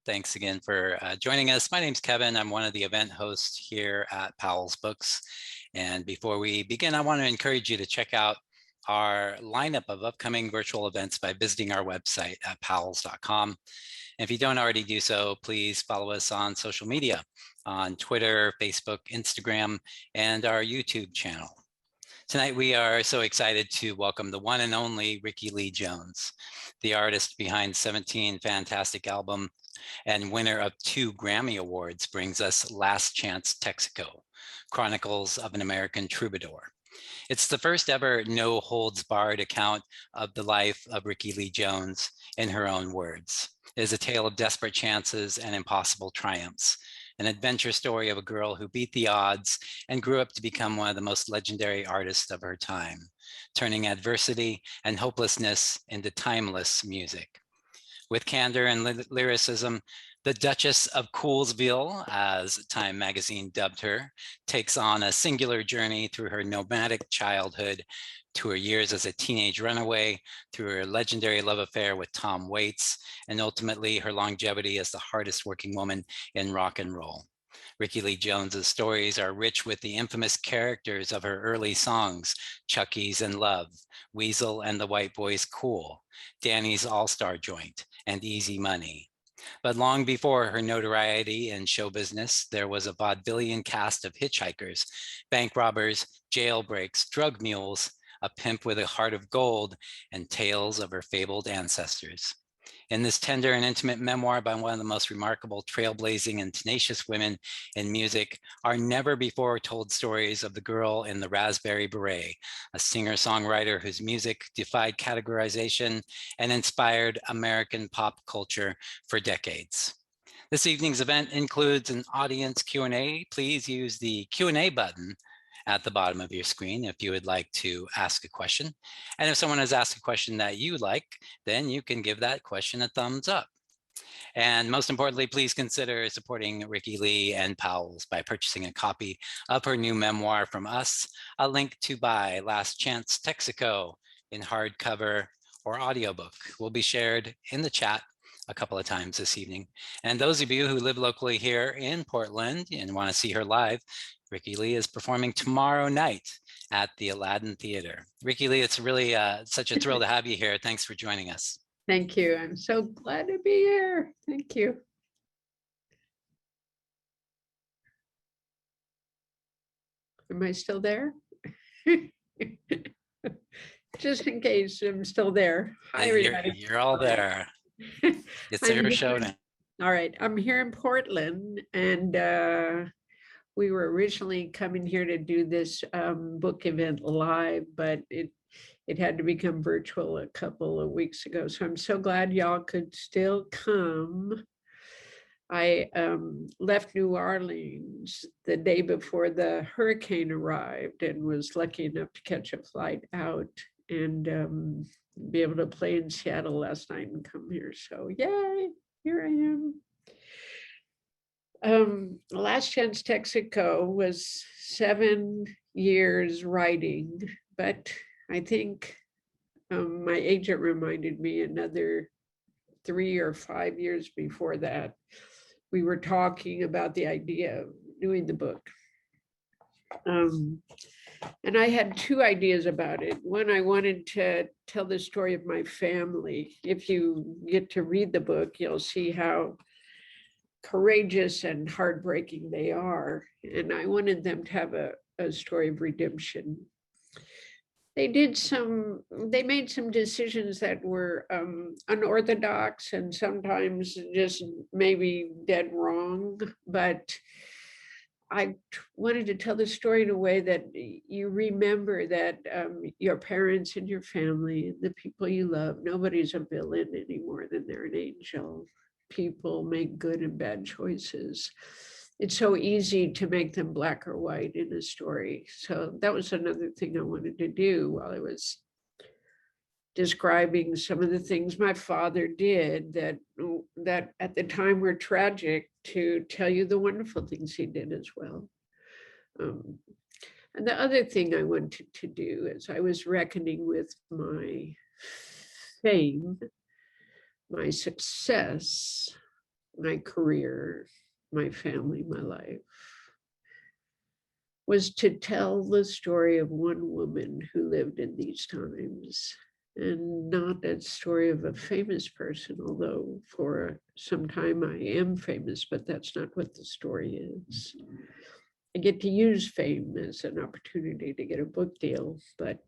Thanks again for joining us. My name's Kevin. I'm one of the event hosts here at Powell's Books. And before we begin, I want to encourage you to check out our lineup of upcoming virtual events by visiting our website at powells.com. And if you don't already do so, please follow us on social media, on Twitter, Facebook, Instagram, and our YouTube channel. Tonight, we are so excited to welcome the one and only Rickie Lee Jones, the artist behind 17 fantastic albums and winner of 2 Grammy Awards, brings us Last Chance Texaco, Chronicles of an American Troubadour. It's the first ever no-holds-barred account of the life of Rickie Lee Jones in her own words. It is a tale of desperate chances and impossible triumphs, an adventure story of a girl who beat the odds and grew up to become one of the most legendary artists of her time, turning adversity and hopelessness into timeless music. With candor and lyricism, the Duchess of Coolsville, as Time magazine dubbed her, takes on a singular journey through her nomadic childhood, to her years as a teenage runaway, through her legendary love affair with Tom Waits, and ultimately her longevity as the hardest working woman in rock and roll. Rickie Lee Jones's stories are rich with the infamous characters of her early songs, Chucky's and Love, Weasel and the White Boy's Cool, Danny's All-Star Joint, and Easy Money. But long before her notoriety in show business, there was a vaudevillian cast of hitchhikers, bank robbers, jailbreaks, drug mules, a pimp with a heart of gold, and tales of her fabled ancestors. In this tender and intimate memoir by one of the most remarkable trailblazing and tenacious women in music are never before told stories of the girl in the raspberry beret, a singer-songwriter whose music defied categorization and inspired American pop culture for decades. This evening's event includes an audience Q&A. Please use the Q&A button at the bottom of your screen if you would like to ask a question. And if someone has asked a question that you like, then you can give that question a thumbs up. And most importantly, please consider supporting Rickie Lee and Powell's by purchasing a copy of her new memoir from us. A link to buy Last Chance Texaco in hardcover or audiobook will be shared in the chat a couple of times this evening. And those of you who live locally here in Portland and want to see her live, Rickie Lee is performing tomorrow night at the Aladdin Theater. Rickie Lee, it's really such a thrill to have you here. Thanks for joining us. Thank you. I'm so glad to be here. Thank you. Am I still there? Just in case I'm still there. Hi, everybody. You're all there. It's your show now. All right. I'm here in Portland, and we were originally coming here to do this book event live, but it had to become virtual a couple of weeks ago. So I'm so glad y'all could still come. I left New Orleans the day before the hurricane arrived and was lucky enough to catch a flight out and be able to play in Seattle last night and come here. So yay, here I am. Last Chance Texaco was 7 years writing, but I think my agent reminded me another 3 or 5 years before that, we were talking about the idea of doing the book. And I had 2 ideas about it. One, I wanted to tell the story of my family. If you get to read the book, you'll see how courageous and heartbreaking they are. And I wanted them to have a story of redemption. They made some decisions that were unorthodox and sometimes just maybe dead wrong, but I wanted to tell the story in a way that you remember that your parents and your family, and the people you love, nobody's a villain any more than they're an angel. People make good and bad choices. It's so easy to make them black or white in a story. So that was another thing I wanted to do while I was describing some of the things my father did that at the time were tragic, to tell you the wonderful things he did as well. And the other thing I wanted to do as I was reckoning with my fame, my success, my career, my family, my life, was to tell the story of one woman who lived in these times, and not a story of a famous person, although for some time I am famous, but that's not what the story is. I get to use fame as an opportunity to get a book deal, but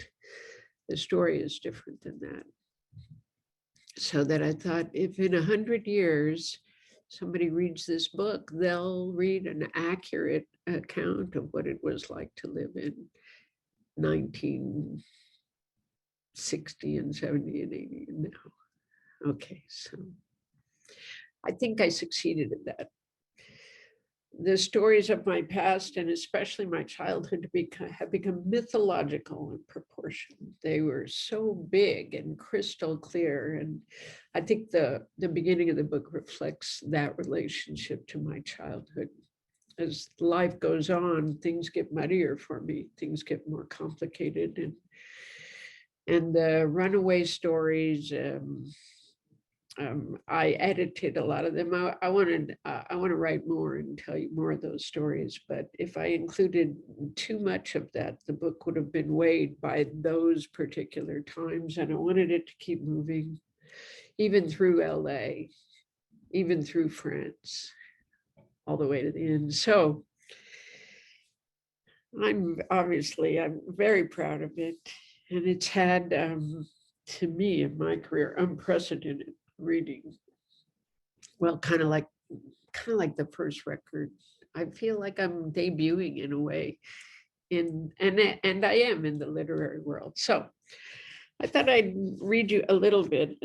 the story is different than that. So that I thought, if in 100 years somebody reads this book, they'll read an accurate account of what it was like to live in 1960 and 70 and 80 and now. Okay, so I think I succeeded in that. The stories of my past, and especially my childhood, have become mythological in proportion. They were so big and crystal clear. And I think the beginning of the book reflects that relationship to my childhood. As life goes on, things get muddier for me, things get more complicated. And the runaway stories, I edited a lot of them. I want to write more and tell you more of those stories. But if I included too much of that, the book would have been weighed by those particular times. And I wanted it to keep moving, even through LA, even through France, all the way to the end. So I'm very proud of it. And it's had, to me, in my career, unprecedented reading. Well, kind of like the first record. I feel like I'm debuting in a way, and I am in the literary world. So I thought I'd read you a little bit,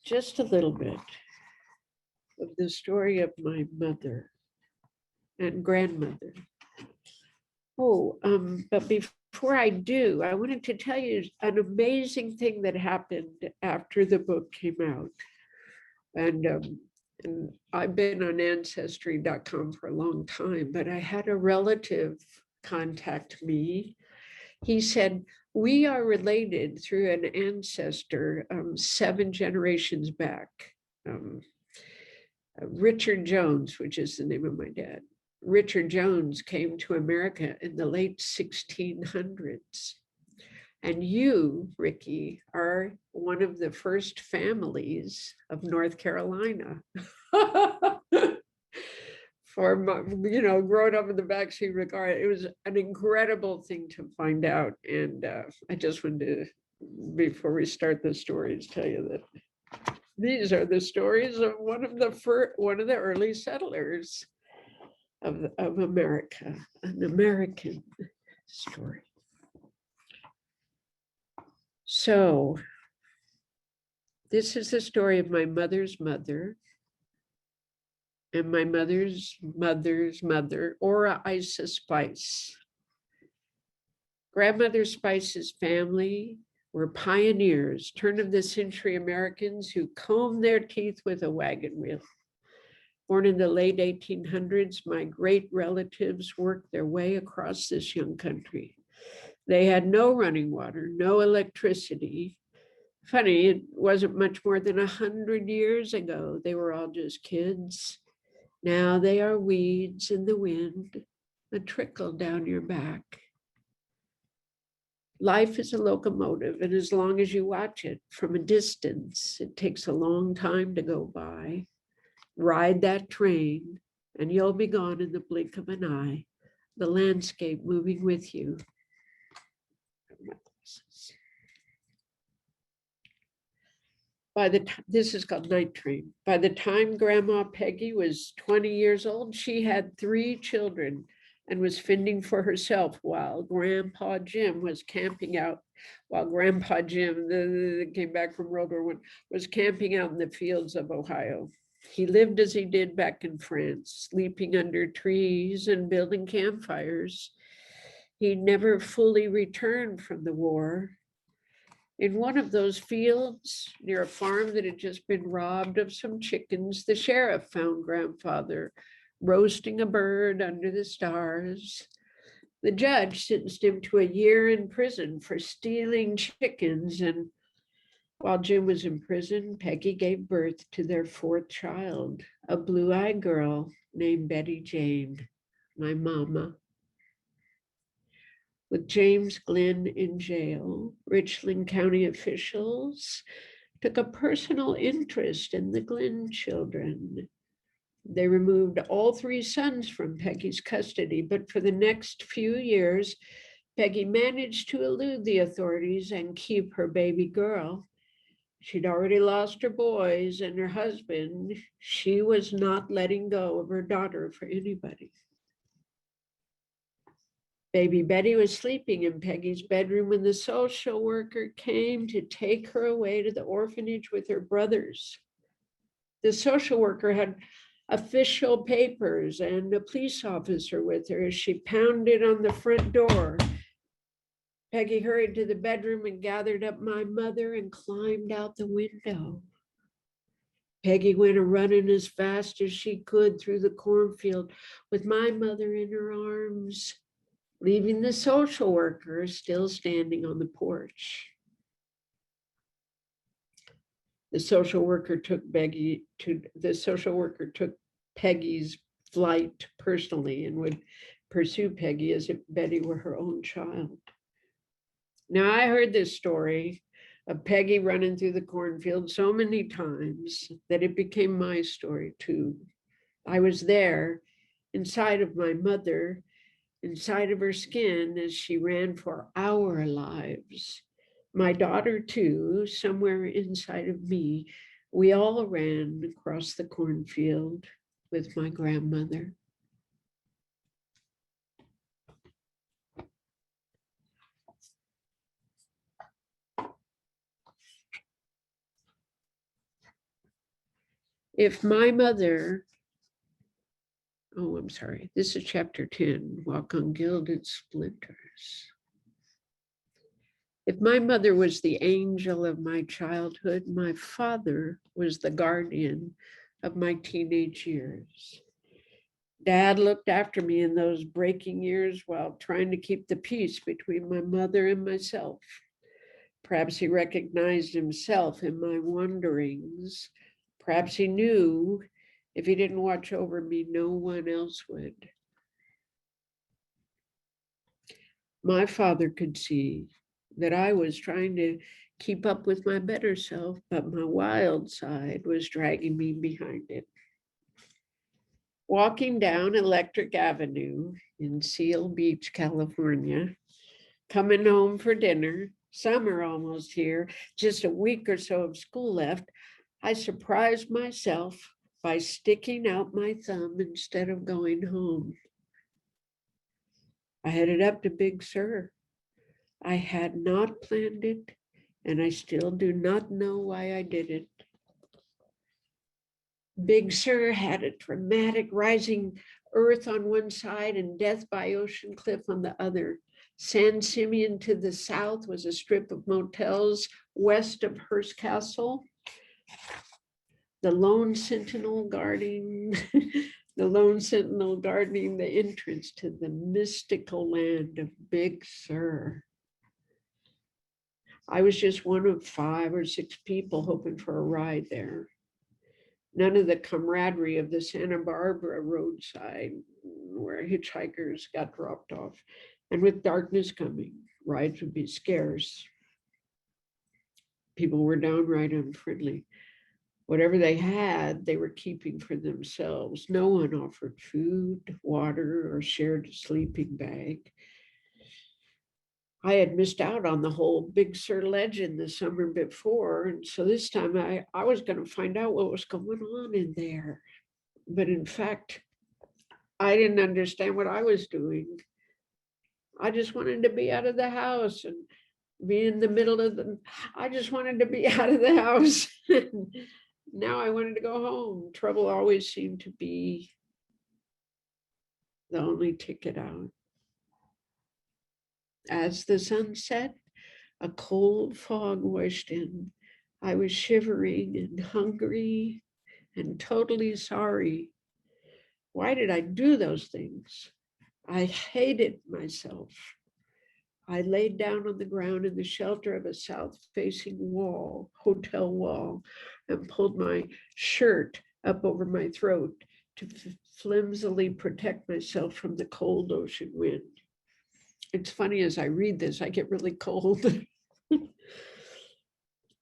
just a little bit of the story of my mother and grandmother. But before I do, I wanted to tell you an amazing thing that happened after the book came out. And I've been on Ancestry.com for a long time, but I had a relative contact me. He said, we are related through an ancestor 7 generations back. Richard Jones, which is the name of my dad. Richard Jones came to America in the late 1600s. And you, Rickie, are one of the first families of North Carolina. For, growing up in the backseat of the car, it was an incredible thing to find out. And I just wanted to, before we start the stories, tell you that these are the stories of one of the early settlers of America, an American story. So this is the story of my mother's mother and my mother's mother's mother, Ora Isa Spice. Grandmother Spice's family were pioneers, turn-of-the-century Americans who combed their teeth with a wagon wheel. Born in the late 1800s, my great relatives worked their way across this young country. They had no running water, no electricity. Funny, it wasn't much more than 100 years ago. They were all just kids. Now they are weeds in the wind, a trickle down your back. Life is a locomotive, and as long as you watch it from a distance, it takes a long time to go by. Ride that train, and you'll be gone in the blink of an eye, the landscape moving with you. This is called Night Train. By the time Grandma Peggy was 20 years old, she had 3 children and was fending for herself while Grandpa Jim was camping out. While Grandpa Jim, came back from World War I, was camping out in the fields of Ohio. He lived as he did back in France, sleeping under trees and building campfires. He never fully returned from the war. In one of those fields near a farm that had just been robbed of some chickens, the sheriff found Grandfather roasting a bird under the stars. The judge sentenced him to a year in prison for stealing chickens, and While Jim was in prison, Peggy gave birth to their fourth child, a blue-eyed girl named Betty Jane, my mama. With James Glenn in jail, Richland County officials took a personal interest in the Glenn children. They removed all three sons from Peggy's custody, but for the next few years, Peggy managed to elude the authorities and keep her baby girl. She'd already lost her boys and her husband. She was not letting go of her daughter for anybody. Baby Betty was sleeping in Peggy's bedroom when the social worker came to take her away to the orphanage with her brothers. The social worker had official papers and a police officer with her as she pounded on the front door. Peggy hurried to the bedroom and gathered up my mother and climbed out the window. Peggy went running as fast as she could through the cornfield with my mother in her arms, leaving the social worker still standing on the porch. The social worker took Peggy's flight personally and would pursue Peggy as if Betty were her own child. Now, I heard this story of Peggy running through the cornfield so many times that it became my story too. I was there inside of my mother, inside of her skin as she ran for our lives. My daughter too, somewhere inside of me. We all ran across the cornfield with my grandmother. If my mother, oh, I'm sorry, this is chapter 10, Walk on Gilded Splinters. If my mother was the angel of my childhood, my father was the guardian of my teenage years. Dad looked after me in those breaking years while trying to keep the peace between my mother and myself. Perhaps he recognized himself in my wanderings. Perhaps he knew if he didn't watch over me, no one else would. My father could see that I was trying to keep up with my better self, but my wild side was dragging me behind it. Walking down Electric Avenue in Seal Beach, California, coming home for dinner, summer almost here, just a week or so of school left, I surprised myself by sticking out my thumb instead of going home. I headed up to Big Sur. I had not planned it, and I still do not know why I did it. Big Sur had a dramatic rising earth on one side and death by ocean cliff on the other. San Simeon to the south was a strip of motels west of Hearst Castle. The lone sentinel guarding the entrance to the mystical land of Big Sur. I was just one of 5 or 6 people hoping for a ride there. None of the camaraderie of the Santa Barbara roadside where hitchhikers got dropped off. And with darkness coming, rides would be scarce. People were downright unfriendly. Whatever they had, they were keeping for themselves. No one offered food, water, or shared a sleeping bag. I had missed out on the whole Big Sur legend the summer before. And so this time I was going to find out what was going on in there. But in fact, I didn't understand what I was doing. I just wanted to be out of the house and be in the middle of I just wanted to be out of the house. Now I wanted to go home. Trouble always seemed to be the only ticket out. As the sun set, a cold fog washed in. I was shivering and hungry and totally sorry. Why did I do those things? I hated myself. I laid down on the ground in the shelter of a south-facing wall, hotel wall, and pulled my shirt up over my throat to flimsily protect myself from the cold ocean wind. It's funny, as I read this, I get really cold.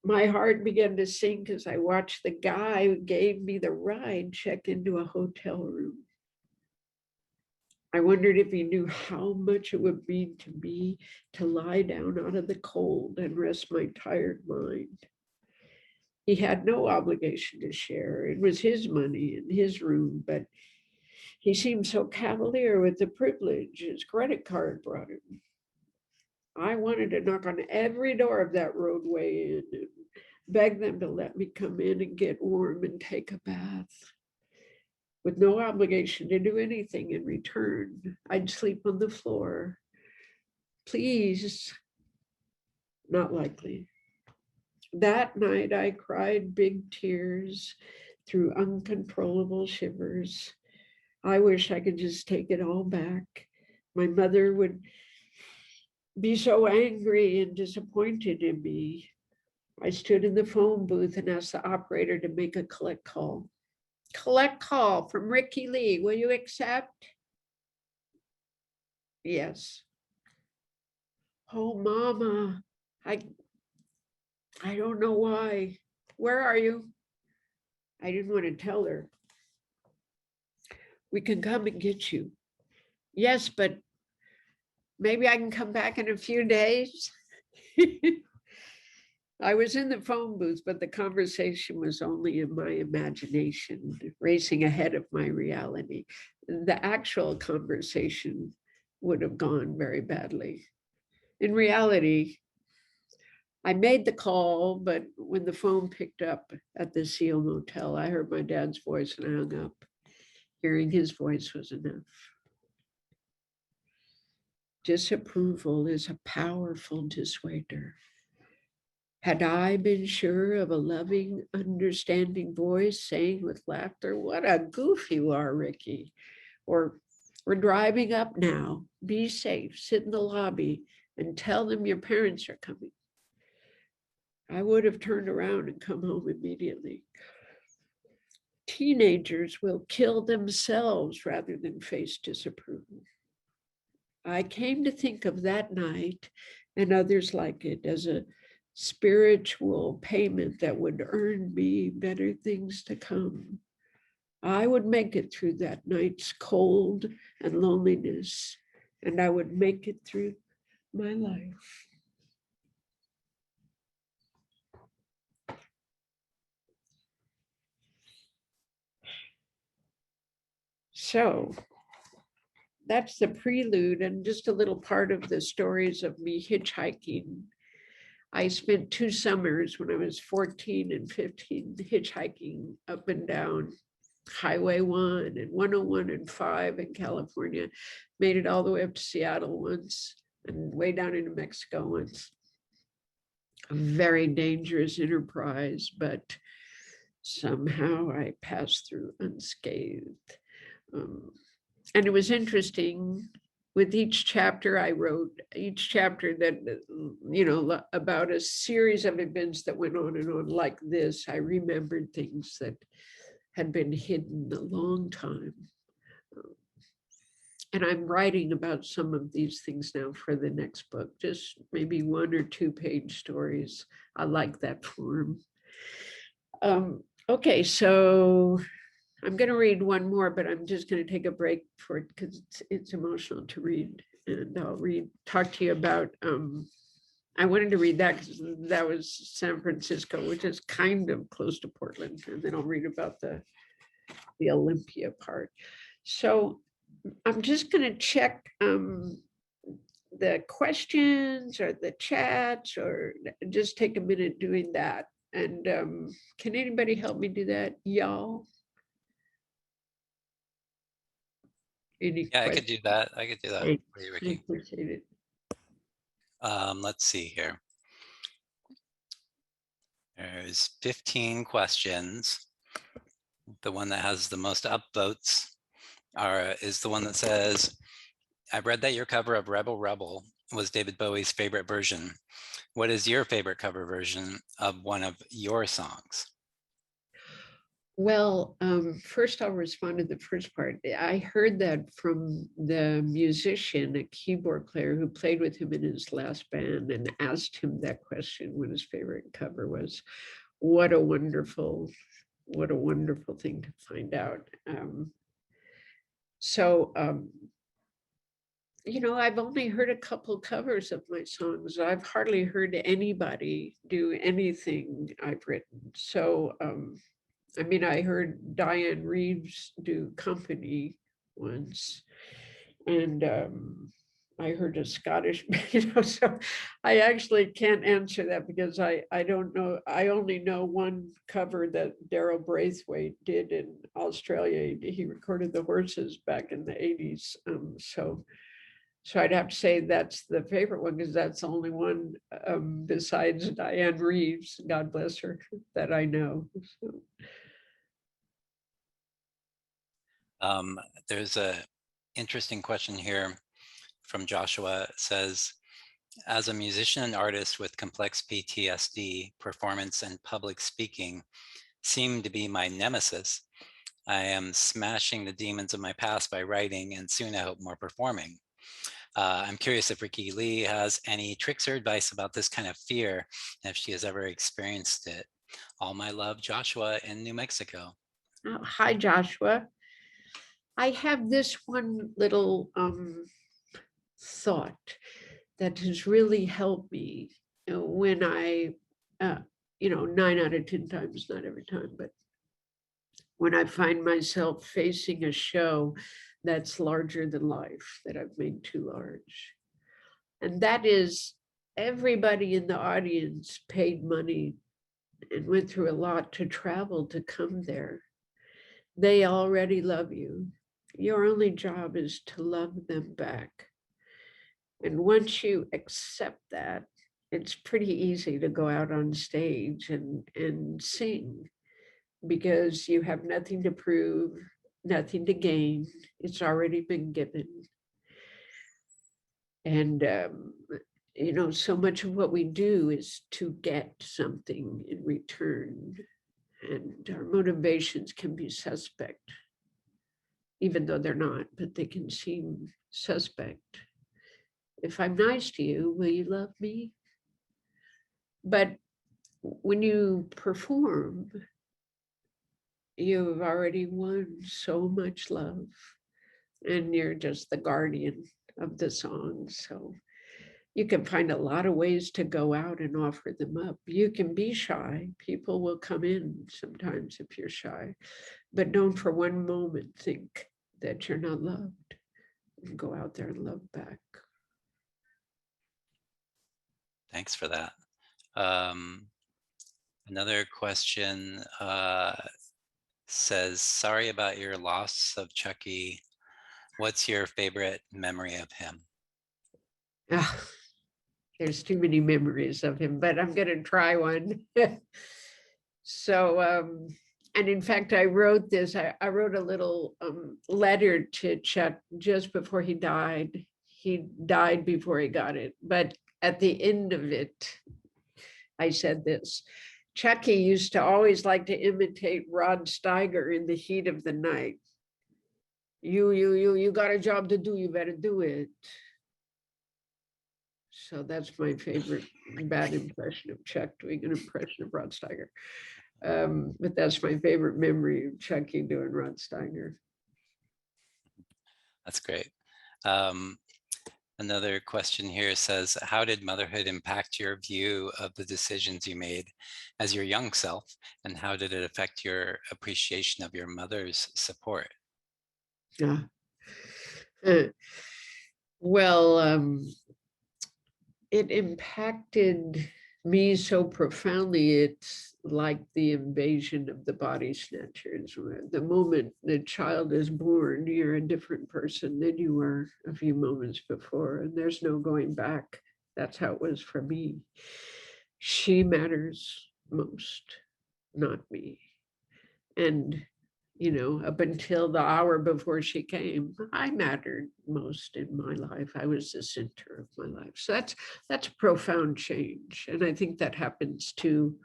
My heart began to sink as I watched the guy who gave me the ride check into a hotel room. I wondered if he knew how much it would mean to me to lie down out of the cold and rest my tired mind. He had no obligation to share. It was his money and his room, but he seemed so cavalier with the privilege his credit card brought him. I wanted to knock on every door of that roadway Inn and beg them to let me come in and get warm and take a bath. With no obligation to do anything in return, I'd sleep on the floor. Please, not likely. That night, I cried big tears through uncontrollable shivers. I wish I could just take it all back. My mother would be so angry and disappointed in me. I stood in the phone booth and asked the operator to make a collect call. Collect call from Rickie Lee. Will you accept? Yes. Oh, Mama, I don't know why. Where are you? I didn't want to tell her. We can come and get you. Yes, but maybe I can come back in a few days. I was in the phone booth, but the conversation was only in my imagination, racing ahead of my reality. The actual conversation would have gone very badly. In reality, I made the call, but when the phone picked up at the Seal Motel, I heard my dad's voice and I hung up. Hearing his voice was enough. Disapproval is a powerful dissuader. Had I been sure of a loving, understanding voice saying with laughter, "What a goof you are, Rickie," or "We're driving up now, be safe, sit in the lobby and tell them your parents are coming," I would have turned around and come home immediately. Teenagers will kill themselves rather than face disapproval. I came to think of that night and others like it as a spiritual payment that would earn me better things to come. I would make it through that night's cold and loneliness, and I would make it through my life. So that's the prelude and just a little part of the stories of me hitchhiking. I spent 2 summers when I was 14 and 15 hitchhiking up and down Highway 1 and 101 and 5 in California. Made it all the way up to Seattle once and way down into Mexico once. A very dangerous enterprise, but somehow I passed through unscathed. And it was interesting. With each chapter I wrote, each chapter that, about a series of events that went on and on like this, I remembered things that had been hidden a long time. And I'm writing about some of these things now for the next book, just maybe 1 or 2 page stories. I like that form. Okay, so I'm going to read one more, but I'm just going to take a break for it because it's emotional to read. And I'll talk to you about, I wanted to read that because that was San Francisco, which is kind of close to Portland. And then I'll read about the Olympia part. So I'm just going to check the questions or the chats, or just take a minute doing that. And can anybody help me do that, y'all? Any Yeah, questions? I could do that. I could do that for you, I Rickie. appreciate it. Let's see here. There's 15 questions. The one that has the most upvotes is the one that says, "I've read that your cover of Rebel Rebel was David Bowie's favorite version. What is your favorite cover version of one of your songs? Well, first I'll respond to the first part. I heard that from the musician, a keyboard player who played with him in his last band, and asked him that question, what his favorite cover was. What a wonderful thing to find out. I've only heard a couple covers of my songs. I've hardly heard anybody do anything I've written. So, I heard Diane Reeves do Company once, and I heard a Scottish, so I actually can't answer that because I don't know. I only know one cover that Daryl Braithwaite did in Australia. He recorded the horses back in the 80s. So I'd have to say that's the favorite one because that's the only one besides Diane Reeves, God bless her, that I know. So. There's a interesting question here from Joshua. It says, as a musician and artist with complex PTSD, performance and public speaking seem to be my nemesis. I am smashing the demons of my past by writing, and soon I hope more performing. I'm curious if Rickie Lee has any tricks or advice about this kind of fear, and if she has ever experienced it. All my love, Joshua in New Mexico. Oh, hi, Joshua. I have this one little thought that has really helped me when I, 9 out of 10 times, not every time, but when I find myself facing a show that's larger than life, that I've made too large. And that is, everybody in the audience paid money and went through a lot to travel to come there. They already love you. Your only job is to love them back. And once you accept that, it's pretty easy to go out on stage and sing because you have nothing to prove, nothing to gain. It's already been given. And, so much of what we do is to get something in return. And our motivations can be suspect, even though they're not, but they can seem suspect. If I'm nice to you, will you love me? But when you perform, you've already won so much love, and you're just the guardian of the song. So you can find a lot of ways to go out and offer them up. You can be shy. People will come in sometimes if you're shy, but don't for one moment think that you're not loved. And go out there and love back. Thanks for that. Another question says, sorry about your loss of Chucky. What's your favorite memory of him? There's too many memories of him, but I'm going to try one. So, and in fact, I wrote this. I wrote a little letter to Chuck just before he died. He died before he got it. But at the end of it, I said this. Chucky used to always like to imitate Rod Steiger in the heat of the night. You got a job to do. You better do it. So that's my favorite bad impression of Chuck, doing an impression of Rod Steiger. But that's my favorite memory of Chucky doing Rod Steiger. That's great. Another question here says, how did motherhood impact your view of the decisions you made as your young self? And how did it affect your appreciation of your mother's support? Yeah. Well, it impacted me so profoundly. It's like the invasion of the body snatchers. The moment the child is born, you're a different person than you were a few moments before, and there's no going back. That's how it was for me. She matters most, not me. And up until the hour before she came, I mattered most in my life. I was the center of my life. So that's a profound change. And I think that happens to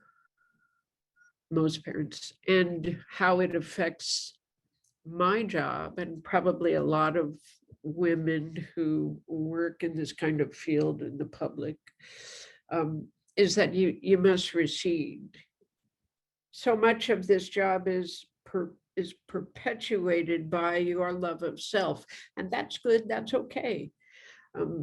most parents, and how it affects my job and probably a lot of women who work in this kind of field in the public, is that you must recede. So much of this job is perpetuated by your love of self, and that's good. That's okay,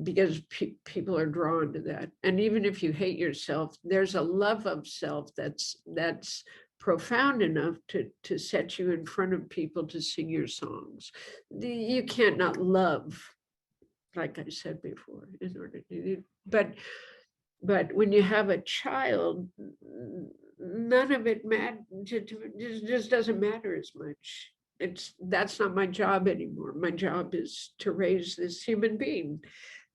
because people are drawn to that. And even if you hate yourself, there's a love of self that's profound enough to set you in front of people to sing your songs. You can't not love, like I said before, in order to. But when you have a child, none of it just doesn't matter as much. That's not my job anymore. My job is to raise this human being.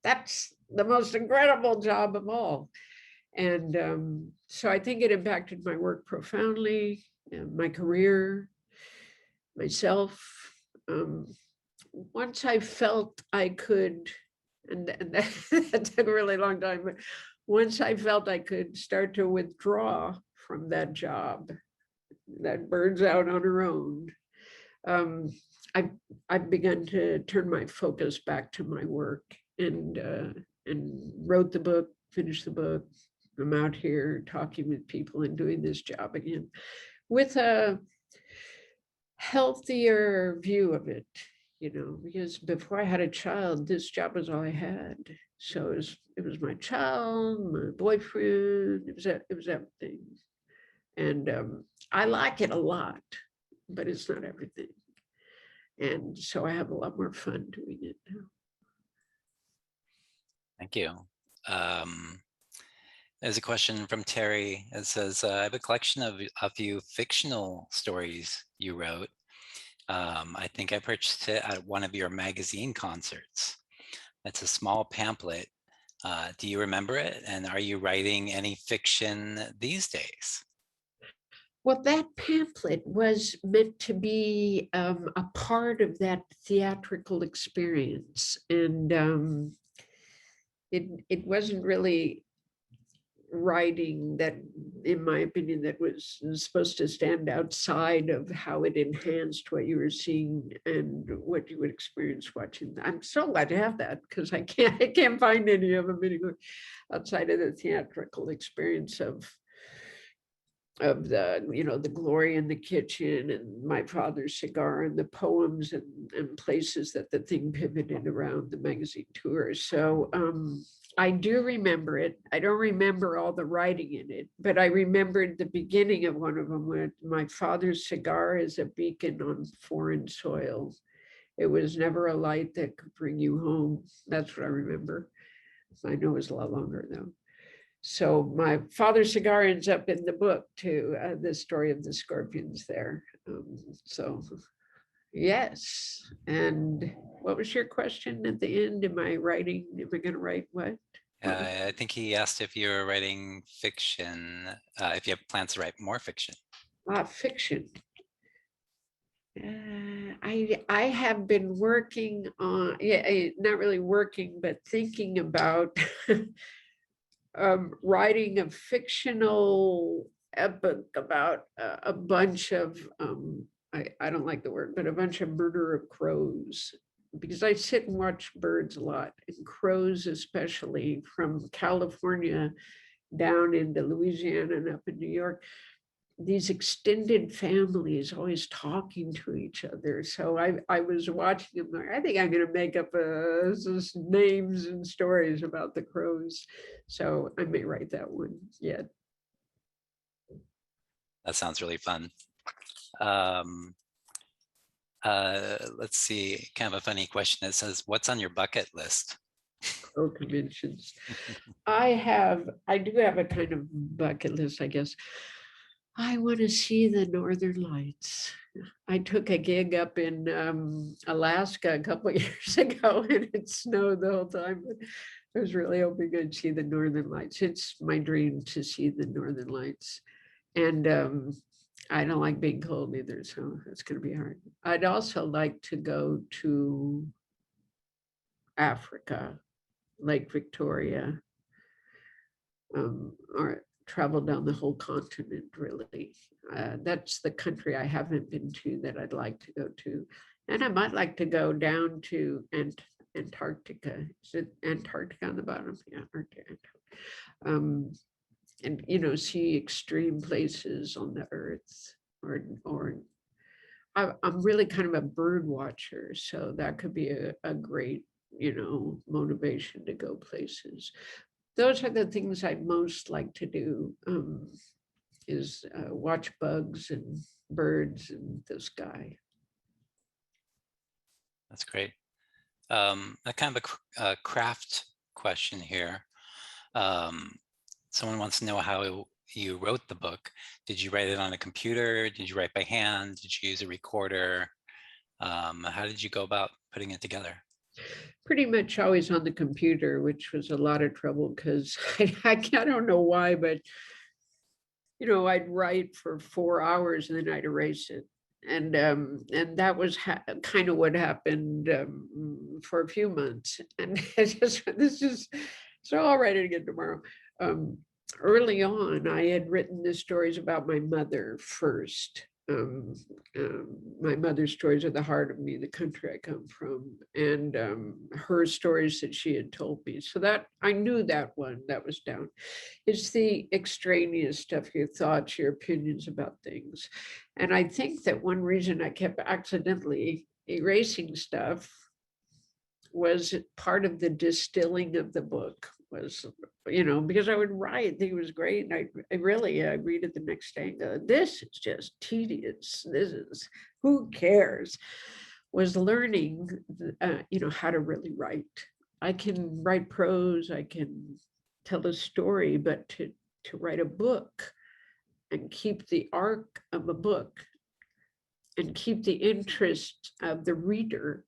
That's the most incredible job of all. And so I think it impacted my work profoundly, my career, myself. Once I felt I could, and that took a really long time, but once I felt I could start to withdraw from that job that burns out on her own, I've begun to turn my focus back to my work, and wrote the book, finished the book. I'm out here talking with people and doing this job again with a healthier view of it, because before I had a child, this job was all I had. So it was my child, my boyfriend, it was everything. And I like it a lot, but it's not everything. And so I have a lot more fun doing it now. Thank you. There's a question from Terry. It says, I have a collection of a few fictional stories you wrote. I think I purchased it at one of your magazine concerts. It's a small pamphlet. Do you remember it? And are you writing any fiction these days? Well, that pamphlet was meant to be a part of that theatrical experience. And it wasn't really writing that, in my opinion, that was supposed to stand outside of how it enhanced what you were seeing and what you would experience watching. I'm so glad to have that, because I can't find any of them anywhere outside of the theatrical experience of the, the glory in the kitchen and my father's cigar and the poems and places that the thing pivoted around the magazine tour. So I do remember it. I don't remember all the writing in it, but I remembered the beginning of one of them, where my father's cigar is a beacon on foreign soil. It was never a light that could bring you home. That's what I remember. I know it was a lot longer though. So my father's cigar ends up in the book too, the story of the scorpions there. So yes. And what was your question at the end? Am I going to write what? I think he asked if you're writing fiction, if you have plans to write more fiction. Fiction. I have been working on, not really working, but thinking about writing a fictional epic about a bunch of, I don't like the word, but a bunch of murder of crows, because I sit and watch birds a lot, and crows especially, from California down into Louisiana and up in New York. These extended families always talking to each other. So I was watching them. I think I'm going to make up names and stories about the crows. So I may write that one yet. That sounds really fun. Let's see, kind of a funny question. It says, what's on your bucket list? Crow conventions. I do have a kind of bucket list, I guess. I want to see the Northern Lights. I took a gig up in Alaska a couple of years ago, and it snowed the whole time. But I was really hoping I'd see the Northern Lights. It's my dream to see the Northern Lights. And I don't like being cold either, so it's going to be hard. I'd also like to go to Africa, Lake Victoria, or travel down the whole continent, really. That's the country I haven't been to that I'd like to go to. And I might like to go down to Antarctica. Is it Antarctica on the bottom? Yeah, Antarctica. Um, and see extreme places on the earth, or I'm really kind of a bird watcher, so that could be a great motivation to go places. Those are the things I most like to do, is watch bugs and birds in the sky. That's great. A kind of a craft question here. Someone wants to know how you wrote the book. Did you write it on a computer? Did you write by hand? Did you use a recorder? How did you go about putting it together? Pretty much always on the computer, which was a lot of trouble because I don't know why, but I'd write for 4 hours and then I'd erase it. And that was kind of what happened for a few months. And so I'll write it again tomorrow. Early on, I had written the stories about my mother first. My mother's stories are the heart of me, the country I come from, and her stories that she had told me. So that I knew that one, that was down. It's the extraneous stuff, your thoughts, your opinions about things. And I think that one reason I kept accidentally erasing stuff was part of the distilling of the book, was, because I would write, think it was great. And I read it the next day and go, this is just tedious. This is, who cares? Was learning, how to really write. I can write prose, I can tell a story, but to write a book and keep the arc of a book and keep the interest of the reader,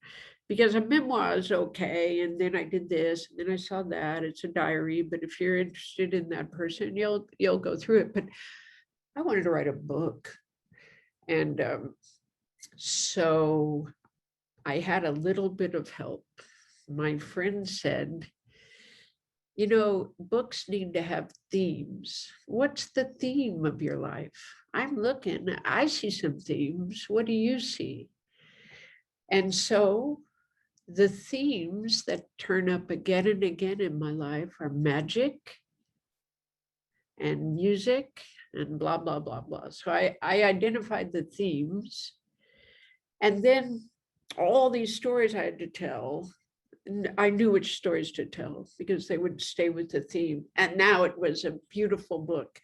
because a memoir is okay, and then I did this, and then I saw that, it's a diary, but if you're interested in that person, you'll go through it. But I wanted to write a book. And so I had a little bit of help. My friend said, books need to have themes. What's the theme of your life? I'm looking, I see some themes. What do you see? And so the themes that turn up again and again in my life are magic and music and blah, blah, blah, blah. So I identified the themes. And then all these stories I had to tell, I knew which stories to tell because they would stay with the theme. And now it was a beautiful book.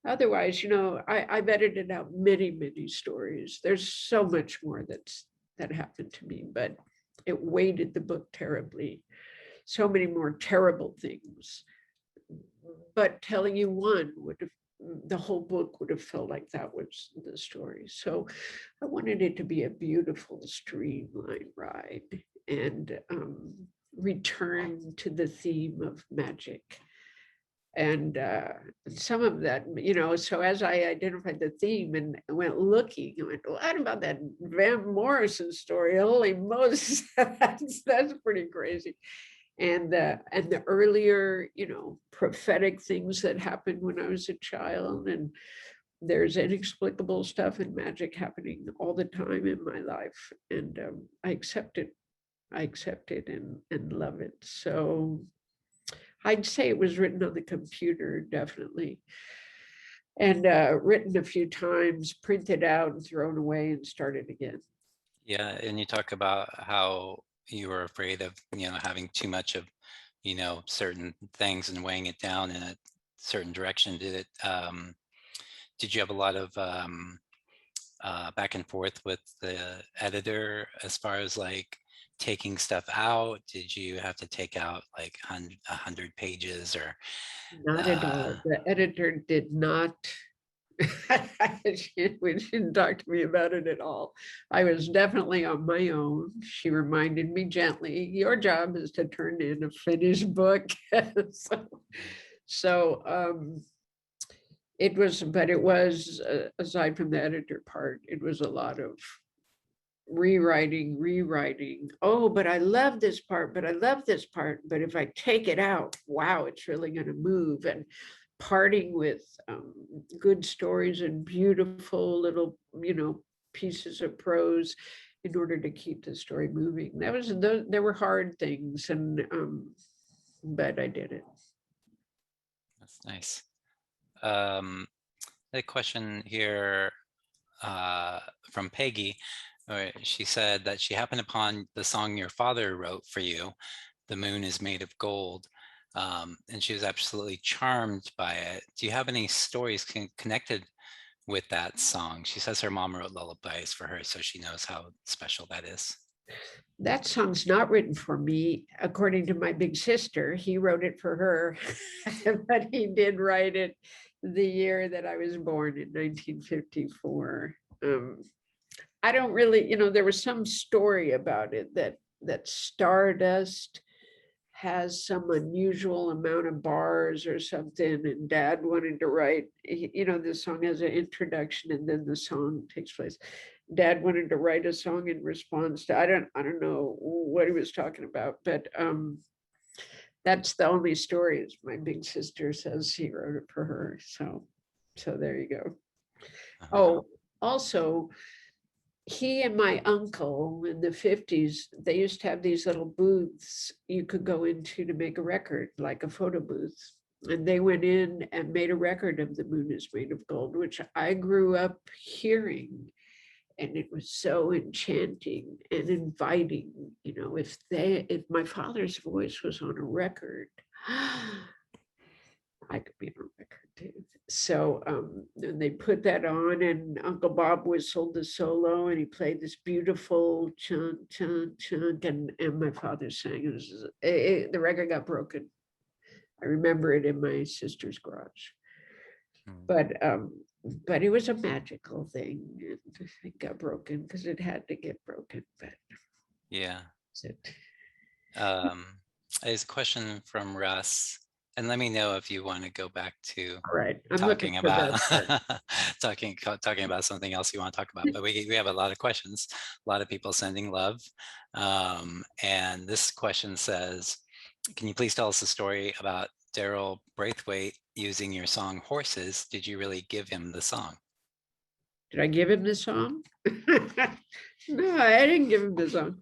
Otherwise, I've edited out many, many stories. There's so much more that happened to me, but it weighted the book terribly. So many more terrible things. But telling you one the whole book would have felt like that was the story. So I wanted it to be a beautiful streamlined ride and return to the theme of magic. And some of that, so as I identified the theme and went looking, I went, what about that Van Morrison story? Holy Moses, that's pretty crazy. And the earlier, prophetic things that happened when I was a child, and there's inexplicable stuff and magic happening all the time in my life, and I accept it and love it. So I'd say it was written on the computer, definitely, and written a few times, printed out and thrown away and started again. Yeah, and you talk about how you were afraid of, having too much of, certain things and weighing it down in a certain direction. Did you have a lot of back and forth with the editor as far as like taking stuff out? Did you have to take out like 100 pages or? Not at all. The editor did not. She didn't talk to me about it at all. I was definitely on my own. She reminded me gently, your job is to turn in a finished book. So It was, but it was, aside from the editor part, it was a lot of rewriting. Oh, but I love this part, but I love this part. But if I take it out, wow, it's really going to move. And parting with good stories and beautiful little, pieces of prose in order to keep the story moving. There were hard things, and but I did it. That's nice. A question here from Peggy. She said that she happened upon the song your father wrote for you, "The Moon is Made of Gold," and she was absolutely charmed by it. Do you have any stories connected with that song? She says her mom wrote lullabies for her, so she knows how special that is. That song's not written for me. According to my big sister, he wrote it for her, but he did write it the year that I was born in 1954. I don't really, there was some story about it that Stardust has some unusual amount of bars or something, and Dad wanted to write, the song has an introduction and then the song takes place. Dad wanted to write a song in response to, I don't know what he was talking about, but that's the only story, is my big sister says he wrote it for her. So there you go. Oh, also, he and my uncle in the 50s, they used to have these little booths you could go into to make a record, like a photo booth. And they went in and made a record of "The Moon is Made of Gold," which I grew up hearing. And it was so enchanting and inviting. If my father's voice was on a record, I could be on a record too. So and they put that on, and Uncle Bob whistled the solo, and he played this beautiful chunk, chunk, chunk, and my father sang. The record got broken. I remember it in my sister's garage. But it was a magical thing. It got broken because it had to get broken. But yeah, that's it. There's a question from Russ, and let me know if you want to go back to All right, I'm talking looking for about that. talking about something else you want to talk about. But we have a lot of questions, a lot of people sending love, and this question says, "Can you please tell us a story about Daryl Braithwaite using your song 'Horses'? Did you really give him the song?" Did I give him the song? No, I didn't give him the song.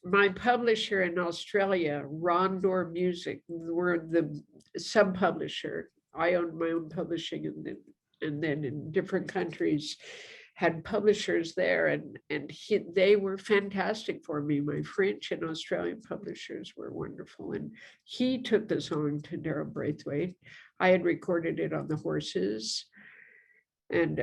My publisher in Australia, Rondor Music, were the sub-publisher. I owned my own publishing, and then in different countries had publishers there, and they were fantastic for me. My French and Australian publishers were wonderful, and he took the song to Daryl Braithwaite. I had recorded it on the Horses, and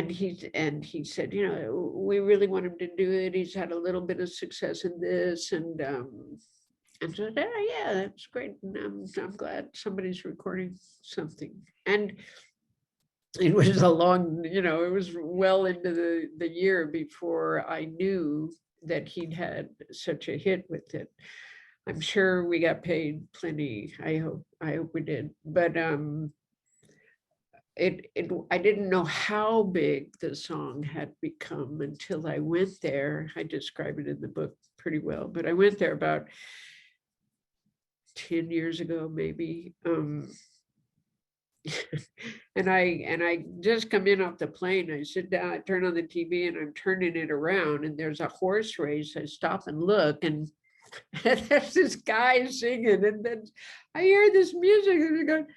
he said, we really want him to do it. He's had a little bit of success in this, and so yeah, that's great. And I'm glad somebody's recording something. And it was a long, it was well into the year before I knew that he'd had such a hit with it. I'm sure we got paid plenty. I hope we did. But I didn't know how big the song had become until I went there. I describe it in the book pretty well, but I went there about 10 years ago, maybe. And I just come in off the plane. I sit down, I turn on the TV, and I'm turning it around, and there's a horse race. I stop and look, and there's this guy singing, and then I hear this music, and I go,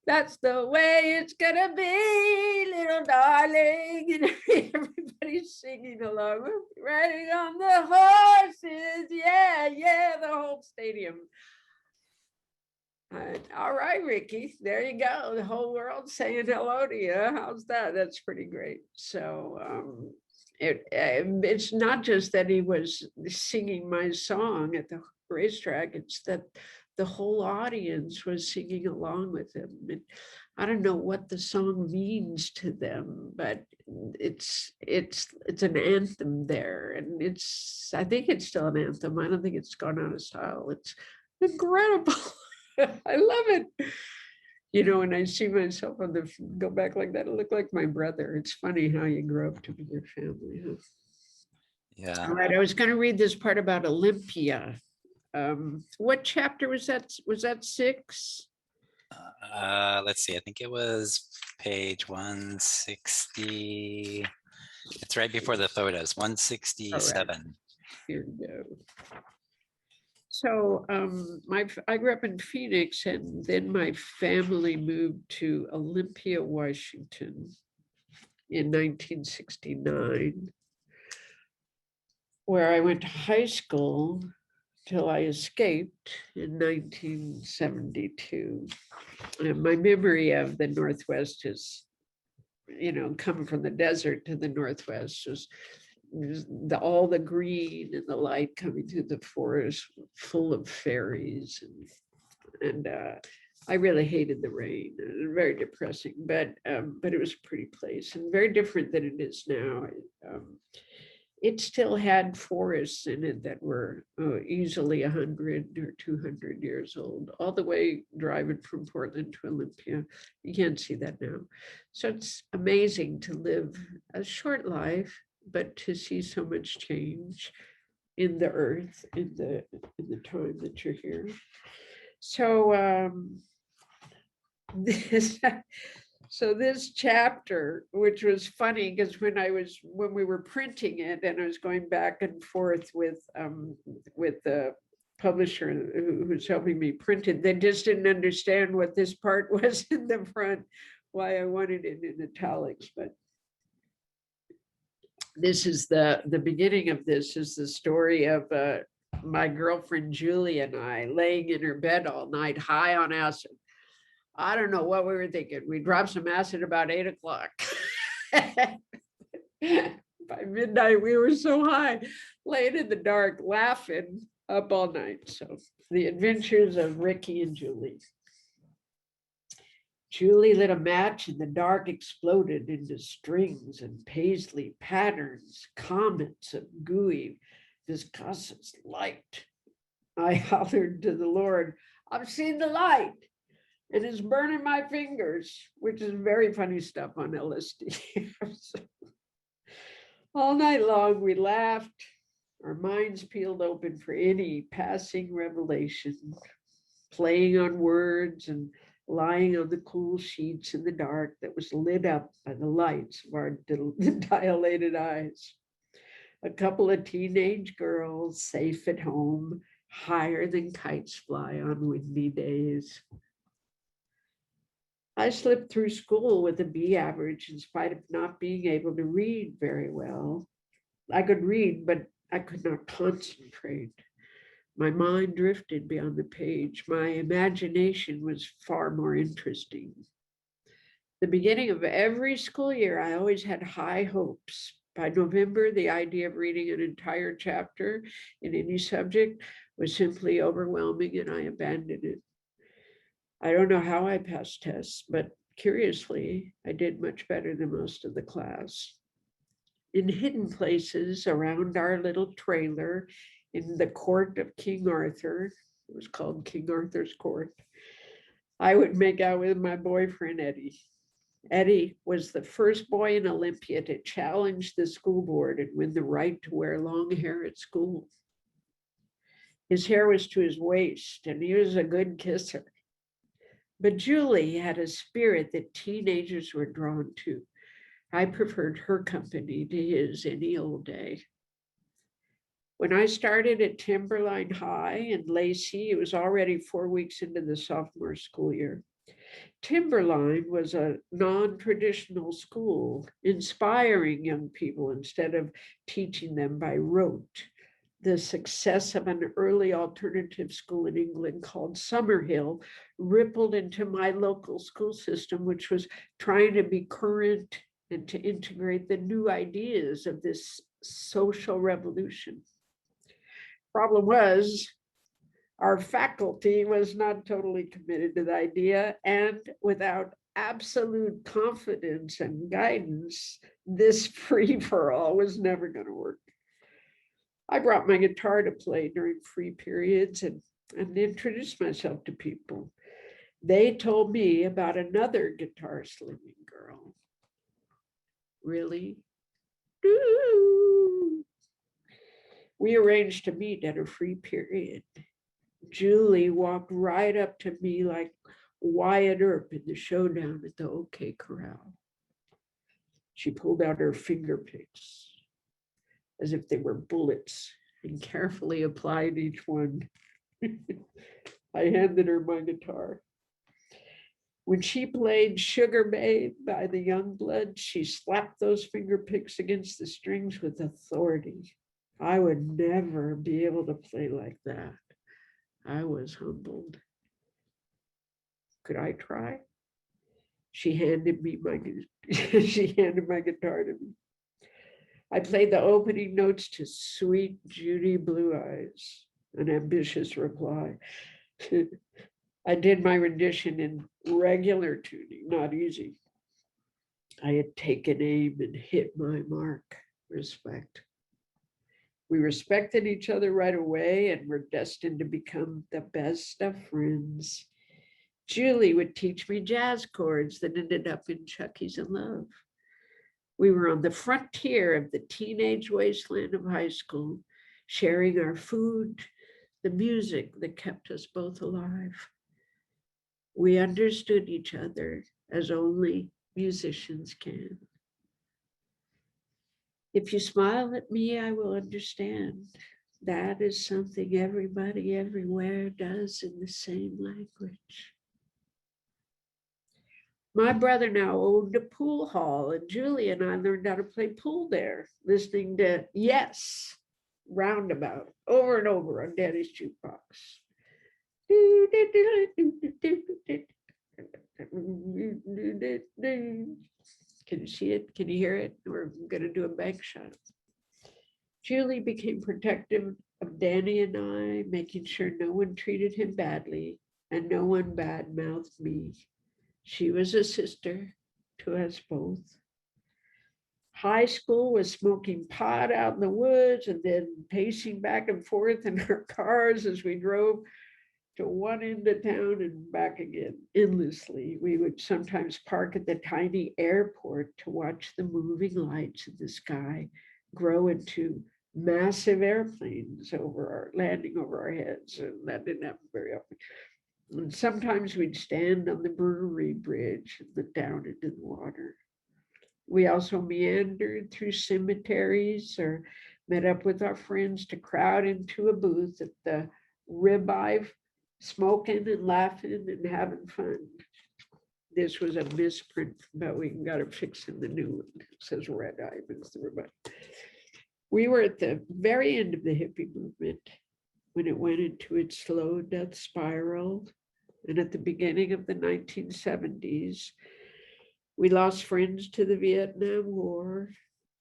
"That's the way it's gonna be, little darling." And everybody's singing along, "Riding on the horses." Yeah, the whole stadium. All right, Rickie, there you go. The whole world saying hello to you. How's that? That's pretty great. So it's not just that he was singing my song at the racetrack, it's that the whole audience was singing along with him. And I don't know what the song means to them, but it's an anthem there, and I think it's still an anthem. I don't think it's gone out of style. It's incredible. I love it. You know, when I see myself on the go back like that, I look like my brother. It's funny how you grow up to be your family. Huh? Yeah. All right, I was going to read this part about Olympia. What chapter was that? Was that 6? Let's see. I think it was page 160. It's right before the photos, All right, 167. here we go. So I grew up in Phoenix, and then my family moved to Olympia, Washington in 1969, where I went to high school till I escaped in 1972. And my memory of the Northwest is, you know, coming from the desert to the Northwest is all the green and the light coming through the forest full of fairies. And I really hated the rain. It was very depressing, but it was a pretty place and very different than it is now. It still had forests in it that were easily 100 or 200 years old, all the way driving from Portland to Olympia. You can't see that now. So it's amazing to live a short life, but to see so much change in the earth in the time that you're here. So this so this chapter, which was funny because when we were printing it and I was going back and forth with the publisher who was helping me print it, they just didn't understand what this part was in the front, why I wanted it in italics. But this is the beginning of this is the story of my girlfriend Julie and I laying in her bed all night high on acid. I don't know what we were thinking. We dropped some acid about 8 o'clock. By midnight, we were so high, laying in the dark, laughing up all night. So the adventures of Rickie and Julie. Julie lit a match and the dark exploded into strings and paisley patterns, comets of gooey, viscous light. I hollered to the Lord, "I've seen the light. And it's burning my fingers," which is very funny stuff on LSD. All night long, we laughed, our minds peeled open for any passing revelation, playing on words and lying on the cool sheets in the dark that was lit up by the lights of our dilated eyes. A couple of teenage girls safe at home, higher than kites fly on windy days. I slipped through school with a B average in spite of not being able to read very well. I could read, but I could not concentrate. My mind drifted beyond the page. My imagination was far more interesting. The beginning of every school year, I always had high hopes. By November, the idea of reading an entire chapter in any subject was simply overwhelming, and I abandoned it. I don't know how I passed tests, but curiously, I did much better than most of the class. In hidden places around our little trailer in the court of King Arthur, it was called King Arthur's Court, I would make out with my boyfriend, Eddie. Eddie was the first boy in Olympia to challenge the school board and win the right to wear long hair at school. His hair was to his waist, and he was a good kisser. But Julie had a spirit that teenagers were drawn to. I preferred her company to his any old day. When I started at Timberline High in Lacey, it was already 4 weeks into the sophomore school year. Timberline was a non-traditional school, inspiring young people instead of teaching them by rote. The success of an early alternative school in England called Summerhill rippled into my local school system, which was trying to be current and to integrate the new ideas of this social revolution. Problem was, our faculty was not totally committed to the idea, and without absolute confidence and guidance, this free-for-all was never going to work. I brought my guitar to play during free periods and introduced myself to people. They told me about another guitar slinging girl. Really? Ooh. We arranged to meet at a free period. Julie walked right up to me like Wyatt Earp in the showdown at the OK Corral. She pulled out her finger picks as if they were bullets and carefully applied each one. I handed her my guitar. When she played Sugar Babe by the Youngbloods, she slapped those finger picks against the strings with authority. I would never be able to play like that. I was humbled. Could I try? She handed me my guitar to me. I played the opening notes to Sweet Judy Blue Eyes, an ambitious reply. I did my rendition in regular tuning, not easy. I had taken aim and hit my mark. Respect. We respected each other right away and were destined to become the best of friends. Julie would teach me jazz chords that ended up in Chucky's in Love. We were on the frontier of the teenage wasteland of high school, sharing our food, the music that kept us both alive. We understood each other as only musicians can. If you smile at me, I will understand. That is something everybody everywhere does in the same language. My brother now owned a pool hall, and Julie and I learned how to play pool there, listening to Yes, Roundabout, over and over on Daddy's jukebox. Can you see it? Can you hear it? We're going to do a bank shot. Julie became protective of Danny and I, making sure no one treated him badly and no one bad-mouthed me. She was a sister to us both. High school was smoking pot out in the woods and then pacing back and forth in our cars as we drove to one end of town and back again endlessly. We would sometimes park at the tiny airport to watch the moving lights in the sky grow into massive airplanes landing over our heads. And that didn't happen very often. And sometimes we'd stand on the brewery bridge and look down into the water. We also meandered through cemeteries or met up with our friends to crowd into a booth at the ribeye, smoking and laughing and having fun. This was a misprint, but we got it fixed in the new one. It says red eye, but it's the ribeye. We were at the very end of the hippie movement when it went into its slow death spiral. And at the beginning of the 1970s, we lost friends to the Vietnam War.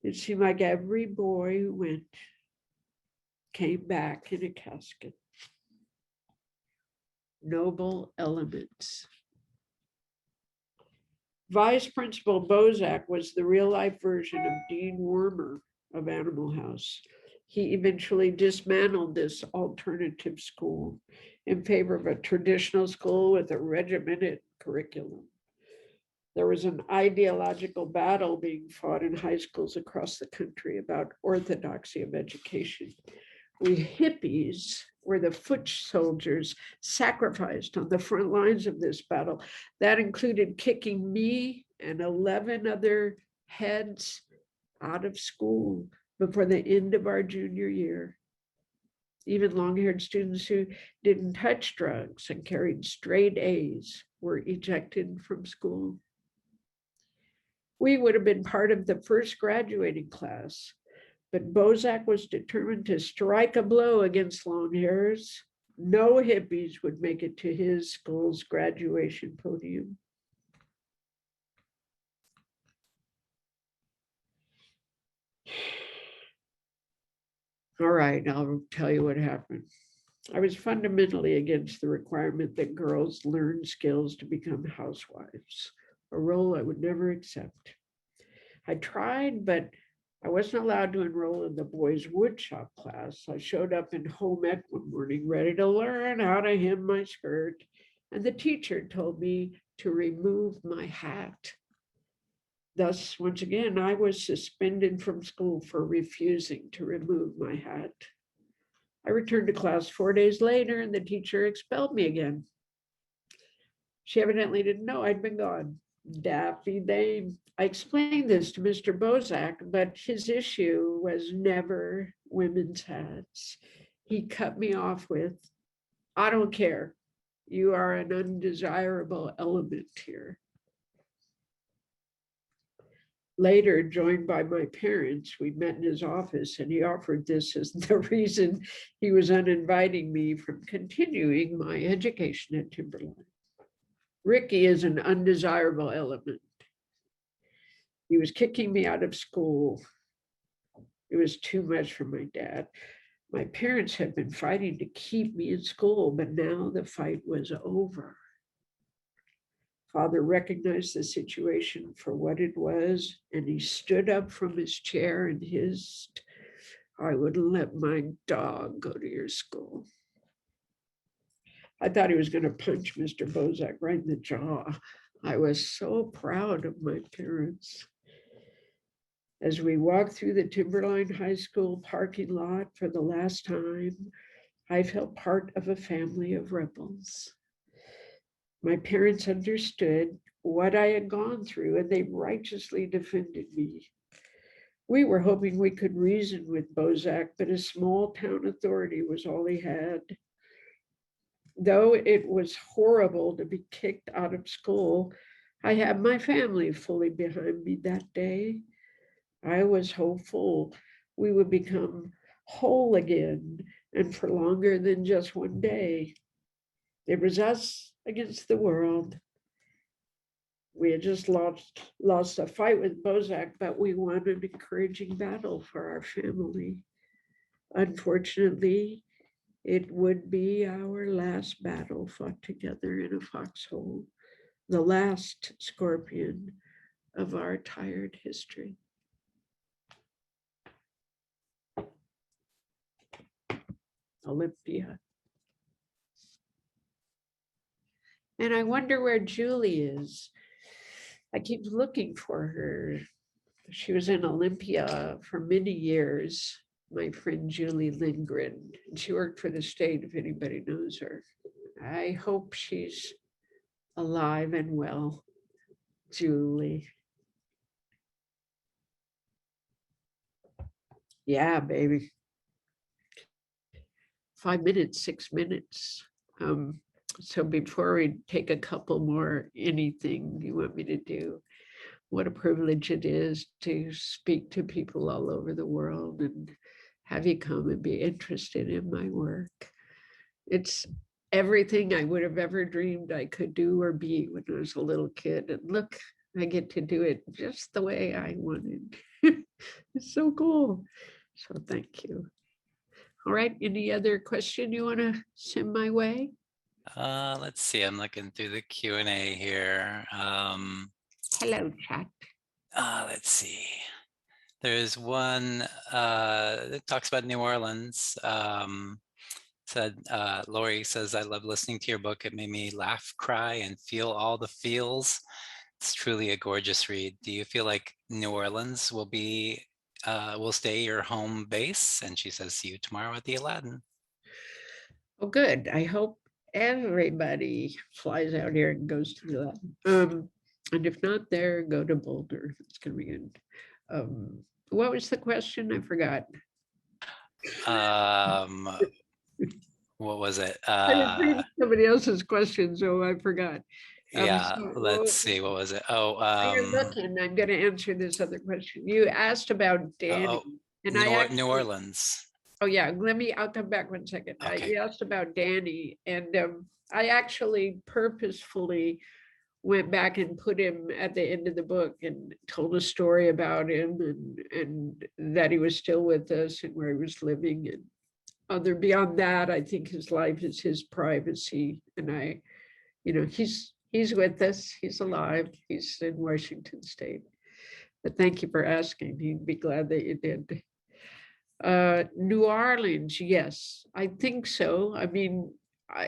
It seemed like every boy who went came back in a casket. Noble elements. Vice Principal Bozak was the real-life version of Dean Wormer of Animal House. He eventually dismantled this alternative school in favor of a traditional school with a regimented curriculum. There was an ideological battle being fought in high schools across the country about orthodoxy of education. We hippies were the foot soldiers sacrificed on the front lines of this battle. That included kicking me and 11 other heads out of school before the end of our junior year. Even long-haired students who didn't touch drugs and carried straight A's were ejected from school. We would have been part of the first graduating class, but Bozak was determined to strike a blow against long hairs. No hippies would make it to his school's graduation podium. All right, I'll tell you what happened. I was fundamentally against the requirement that girls learn skills to become housewives, a role I would never accept. I tried, but I wasn't allowed to enroll in the boys' woodshop class. I showed up in home ec one morning, ready to learn how to hem my skirt. and the teacher told me to remove my hat. Thus, once again, I was suspended from school for refusing to remove my hat. I returned to class 4 days later, and the teacher expelled me again. She evidently didn't know I'd been gone. Daffy Dame. I explained this to Mr. Bozak, but his issue was never women's hats. He cut me off with, I don't care. You are an undesirable element here. Later, joined by my parents, we met in his office, and he offered this as the reason he was uninviting me from continuing my education at Timberline. Rickie is an undesirable element. He was kicking me out of school. It was too much for my dad. My parents had been fighting to keep me in school, but now the fight was over. Father recognized the situation for what it was, and he stood up from his chair and hissed, I wouldn't let my dog go to your school. I thought he was going to punch Mr. Bozak right in the jaw. I was so proud of my parents. As we walked through the Timberline High School parking lot for the last time, I felt part of a family of rebels. My parents understood what I had gone through, and they righteously defended me. We were hoping we could reason with Bozak, but a small town authority was all he had. Though it was horrible to be kicked out of school, I had my family fully behind me that day. I was hopeful we would become whole again, and for longer than just one day. It was us against the world. We had just lost a fight with Bozak, but we won an encouraging battle for our family. Unfortunately, it would be our last battle fought together in a foxhole, the last scorpion of our tired history. Olympia. And I wonder where Julie is. I keep looking for her. She was in Olympia for many years, my friend Julie Lindgren. And she worked for the state, if anybody knows her. I hope she's alive and well, Julie. Yeah, baby. 5 minutes, 6 minutes. So before we take a couple more, anything you want me to do, what a privilege it is to speak to people all over the world and have you come and be interested in my work. It's everything I would have ever dreamed I could do or be when I was a little kid. And look, I get to do it just the way I wanted. It's so cool. So thank you. All right, any other question you want to send my way? Let's see, I'm looking through the Q&A here. Hello, chat. Let's see. There's one that talks about New Orleans. Lori says, I love listening to your book. It made me laugh, cry, and feel all the feels. It's truly a gorgeous read. Do you feel like New Orleans will stay your home base? And she says, see you tomorrow at the Aladdin. Oh, good. I hope everybody flies out here and goes to the Aladdin. And if not there, go to Boulder. It's going to be good. What was the question? I forgot. What was it? I was reading somebody else's question, so I forgot. Yeah, let's see. What was it? You're looking. I'm going to answer this other question. You asked about Danny, and New Orleans. Oh yeah, I'll come back 1 second. Okay. You asked about Danny, and I actually purposefully went back and put him at the end of the book and told a story about him and that he was still with us and where he was living. And beyond that, I think his life is his privacy. And he's with us, he's alive, he's in Washington State. But thank you for asking. He'd be glad that you did. New Orleans, yes, I think so. I mean,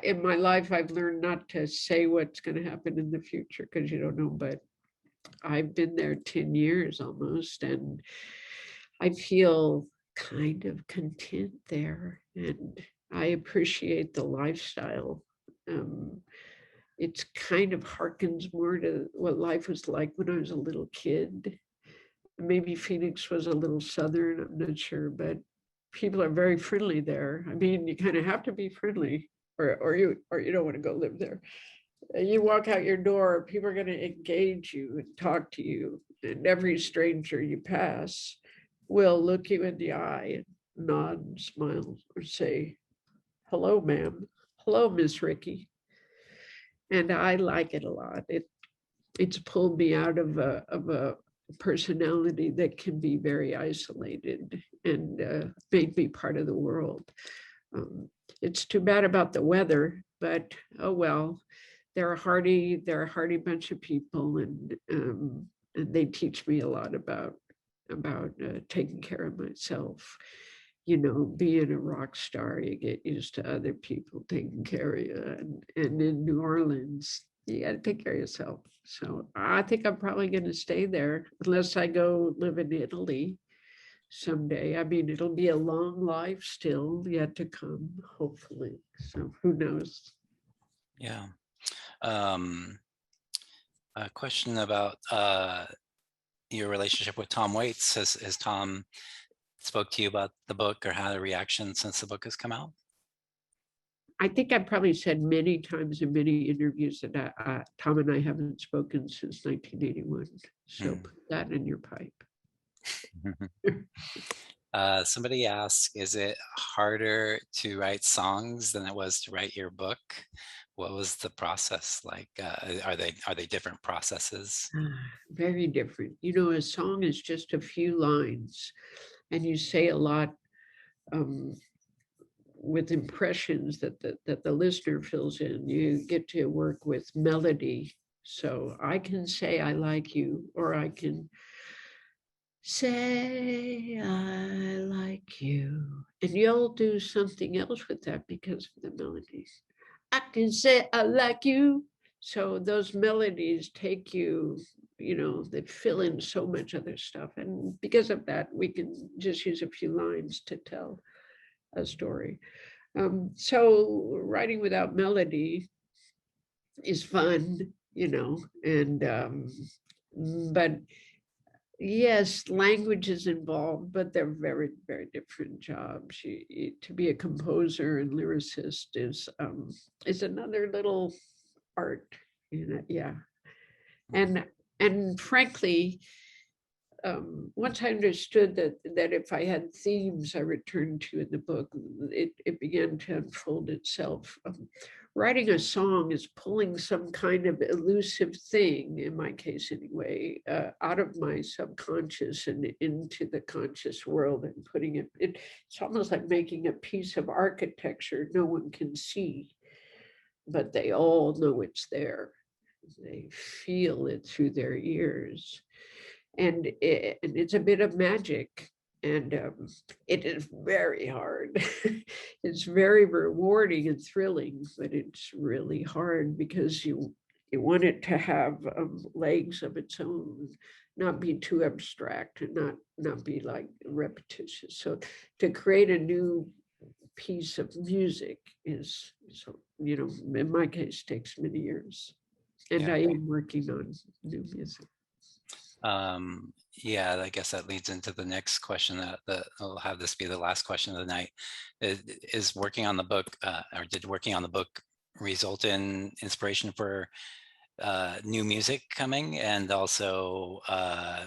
in my life, I've learned not to say what's going to happen in the future because you don't know, but I've been there 10 years almost, and I feel kind of content there, and I appreciate the lifestyle. It's kind of harkens more to what life was like when I was a little kid. Maybe Phoenix was a little southern, I'm not sure, but people are very friendly there. I mean, you kind of have to be friendly, or you don't want to go live there. You walk out your door, people are going to engage you and talk to you, and every stranger you pass will look you in the eye and nod and smile or say, "Hello, ma'am. Hello, Miss Rickie." And I like it a lot. It's pulled me out of a personality that can be very isolated, and made me part of the world. It's too bad about the weather, but oh well. They're a hardy bunch of people, and they teach me a lot about taking care of myself. You know, being a rock star, you get used to other people taking care of you, and in New Orleans, you got to take care of yourself. So I think I'm probably going to stay there unless I go live in Italy someday. I mean, it'll be a long life still yet to come, hopefully. So who knows? Yeah. A question about your relationship with Tom Waits. Has Tom spoke to you about the book or had a reaction since the book has come out? I think I've probably said many times in many interviews that Tom and I haven't spoken since 1981. So put that in your pipe. Somebody asked, is it harder to write songs than it was to write your book? What was the process like? Are they different processes? Very different. You know, a song is just a few lines, and you say a lot with impressions that the listener fills in. You get to work with melody. So I can say I like you, or I can say I like you, and you'll do something else with that because of the melodies. I can say I like you. So those melodies take you, you know, they fill in so much other stuff. And because of that, we can just use a few lines to tell a story. So writing without melody is fun, you know, and but yes, language is involved, but they're very, very different jobs. To be a composer and lyricist is another little art, you know. Yeah, and frankly, once I understood that if I had themes I returned to in the book, it began to unfold itself. Writing a song is pulling some kind of elusive thing, in my case anyway, out of my subconscious and into the conscious world and putting it, it's almost like making a piece of architecture no one can see, but they all know it's there. They feel it through their ears. And it's a bit of magic, and it is very hard. It's very rewarding and thrilling, but it's really hard because you want it to have legs of its own, not be too abstract and not be like repetitious. So to create a new piece of music is, you know, in my case, takes many years, and Yeah. I am working on new music. Yeah, I guess that leads into the next question that I'll have this be the last question of the night. Is working on the book, or did working on the book result in inspiration for new music coming, and also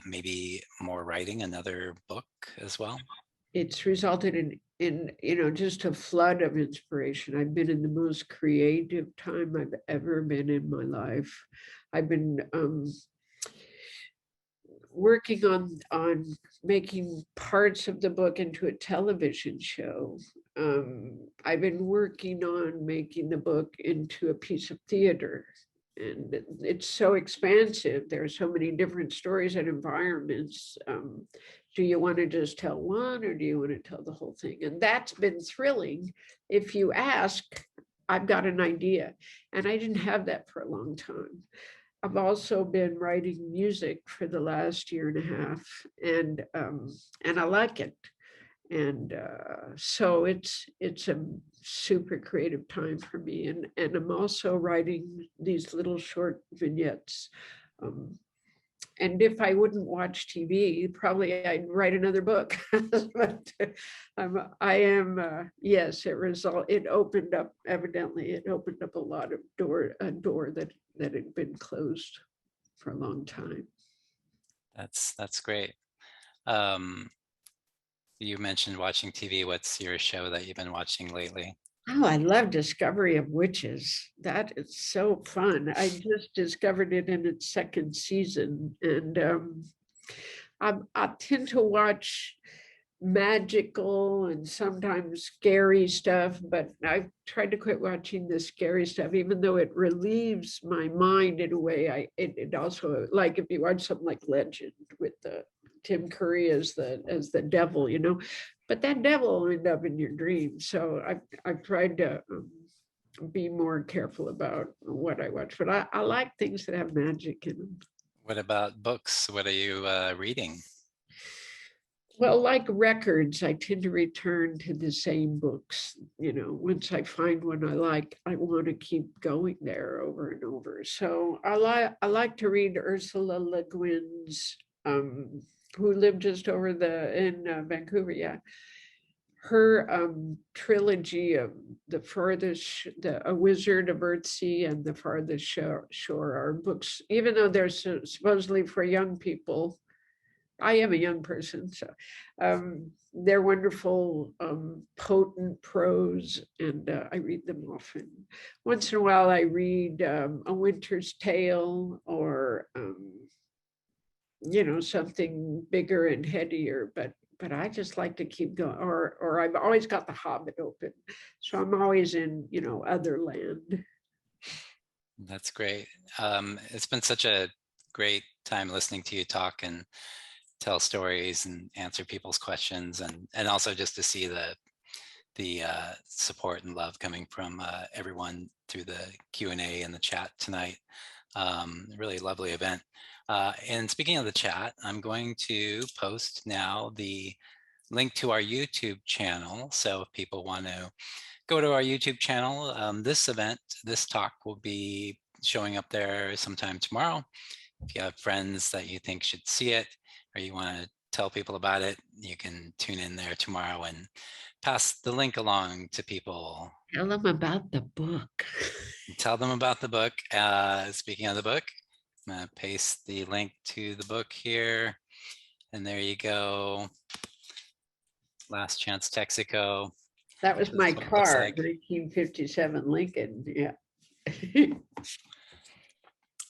maybe more writing another book as well? It's resulted in you know, just a flood of inspiration. I've been in the most creative time I've ever been in my life. I've been working on making parts of the book into a television show. I've been working on making the book into a piece of theater, and it's so expansive. There are so many different stories and environments. Do you want to just tell one, or do you want to tell the whole thing? And that's been thrilling. If you ask, I've got an idea. And I didn't have that for a long time. I've also been writing music for the last year and a half, and I like it. And so it's a super creative time for me. And I'm also writing these little short vignettes. Um, and if I wouldn't watch TV, probably I'd write another book. But I am, yes, it opened up, evidently, it opened up a door that had been closed for a long time. That's great. Um, you mentioned watching TV. What's your show that you've been watching lately? Oh, I love Discovery of Witches. That is so fun. I just discovered it in its second season. And I tend to watch magical and sometimes scary stuff, but I've tried to quit watching the scary stuff, even though it relieves my mind in a way. It also, like if you watch something like Legend with the Tim Curry as the devil, but that devil will end up in your dreams. So I've tried to be more careful about what I watch, but I like things that have magic in them. What about books? What are you reading? Well, like records, I tend to return to the same books. Once I find one I like, I want to keep going there over and over. So I like to read Ursula Le Guin's, who lived just over in Vancouver. Yeah, her trilogy of A Wizard of Earthsea and The Farthest Shore are books, even though they're supposedly for young people. I am a young person, so they're wonderful, potent prose, and I read them often. Once in a while, I read A Winter's Tale or something bigger and headier, but I just like to keep going. Or I've always got The Hobbit open, so I'm always in other land. That's great. It's been such a great time listening to you talk and tell stories and answer people's questions, and also just to see the support and love coming from everyone through the Q&A and the chat tonight. Really lovely event. And speaking of the chat, I'm going to post now the link to our YouTube channel. So if people want to go to our YouTube channel, this talk will be showing up there sometime tomorrow. If you have friends that you think should see it, or you want to tell people about it, you can tune in there tomorrow and pass the link along to people. Tell them about the book. Tell them about the book. Speaking of the book, I'm going to paste the link to the book here. And there you go. Last Chance Texaco. That was my car, like. 1957 Lincoln. Yeah.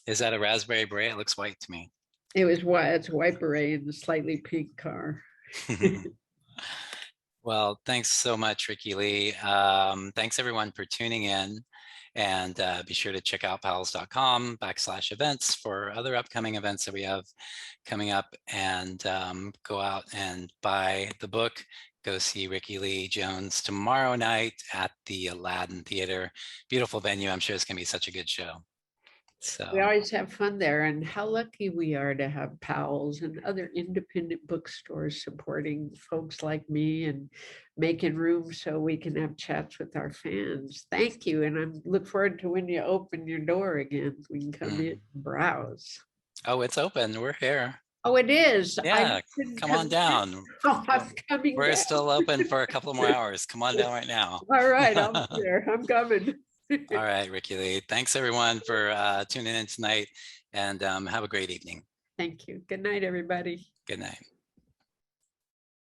Is that a raspberry beret? It looks white to me. It was white. It's a white beret in the slightly pink car. Well, thanks so much, Rickie Lee. Thanks everyone for tuning in, and be sure to check out powells.com/events for other upcoming events that we have coming up, and go out and buy the book. Go see Rickie Lee Jones tomorrow night at the Aladdin Theater. Beautiful venue. I'm sure it's going to be such a good show. So we always have fun there, and how lucky we are to have Powell's and other independent bookstores supporting folks like me and making room so we can have chats with our fans. Thank you, and I look forward to when you open your door again. We can come in and browse. Oh, it's open. We're here. Oh, it is. Yeah, come on down. Oh, I'm coming. We're down. Still open for a couple more hours. Come on down right now. All right, I'm here. I'm coming. All right, Rickie Lee. Thanks everyone for tuning in tonight, and have a great evening. Thank you. Good night, everybody. Good night.